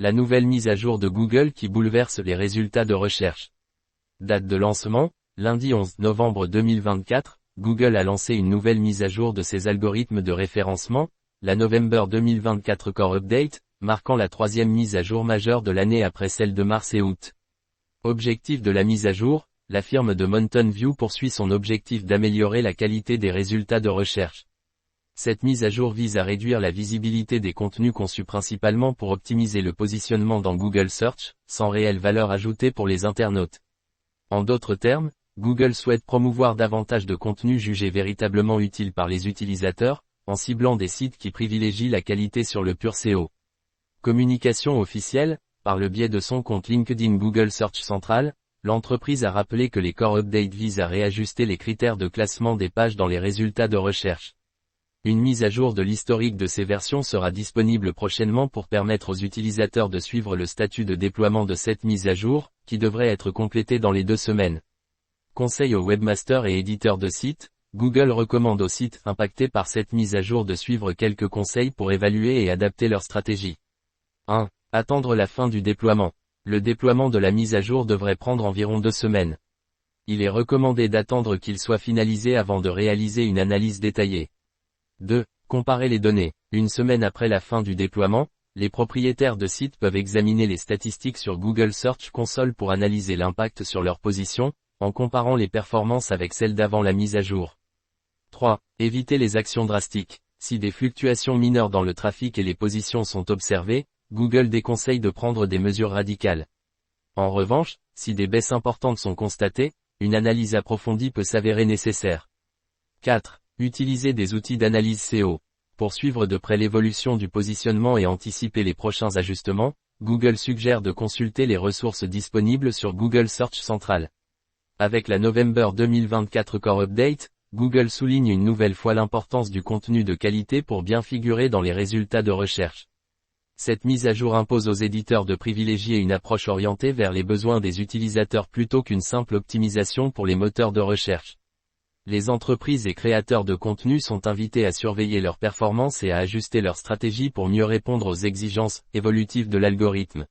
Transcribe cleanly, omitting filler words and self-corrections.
la nouvelle mise à jour de Google qui bouleverse les résultats de recherche. Date de lancement, lundi 11 novembre 2024, Google a lancé une nouvelle mise à jour de ses algorithmes de référencement, la November 2024 Core Update, marquant la troisième mise à jour majeure de l'année après celle de mars et août. Objectif de la mise à jour, la firme de Mountain View poursuit son objectif d'améliorer la qualité des résultats de recherche. Cette mise à jour vise à réduire la visibilité des contenus conçus principalement pour optimiser le positionnement dans Google Search, sans réelle valeur ajoutée pour les internautes. En d'autres termes, Google souhaite promouvoir davantage de contenus jugés véritablement utiles par les utilisateurs, en ciblant des sites qui privilégient la qualité sur le pur SEO. Communication officielle, par le biais de son compte LinkedIn Google Search Central, l'entreprise a rappelé que les Core Updates visent à réajuster les critères de classement des pages dans les résultats de recherche. Une mise à jour de l'historique de ces versions sera disponible prochainement pour permettre aux utilisateurs de suivre le statut de déploiement de cette mise à jour, qui devrait être complétée dans les 2 semaines. Conseil aux webmasters et éditeurs de sites, Google recommande aux sites impactés par cette mise à jour de suivre quelques conseils pour évaluer et adapter leur stratégie. 1. Attendre la fin du déploiement. Le déploiement de la mise à jour devrait prendre environ 2 semaines. Il est recommandé d'attendre qu'il soit finalisé avant de réaliser une analyse détaillée. 2. Comparer les données. Une semaine après la fin du déploiement, les propriétaires de sites peuvent examiner les statistiques sur Google Search Console pour analyser l'impact sur leur position, en comparant les performances avec celles d'avant la mise à jour. 3. Éviter les actions drastiques. Si des fluctuations mineures dans le trafic et les positions sont observées, Google déconseille de prendre des mesures radicales. En revanche, si des baisses importantes sont constatées, une analyse approfondie peut s'avérer nécessaire. 4. Utiliser des outils d'analyse SEO. Pour suivre de près l'évolution du positionnement et anticiper les prochains ajustements, Google suggère de consulter les ressources disponibles sur Google Search Central. Avec la November 2024 Core Update, Google souligne une nouvelle fois l'importance du contenu de qualité pour bien figurer dans les résultats de recherche. Cette mise à jour impose aux éditeurs de privilégier une approche orientée vers les besoins des utilisateurs plutôt qu'une simple optimisation pour les moteurs de recherche. Les entreprises et créateurs de contenu sont invités à surveiller leurs performances et à ajuster leur stratégie pour mieux répondre aux exigences évolutives de l'algorithme.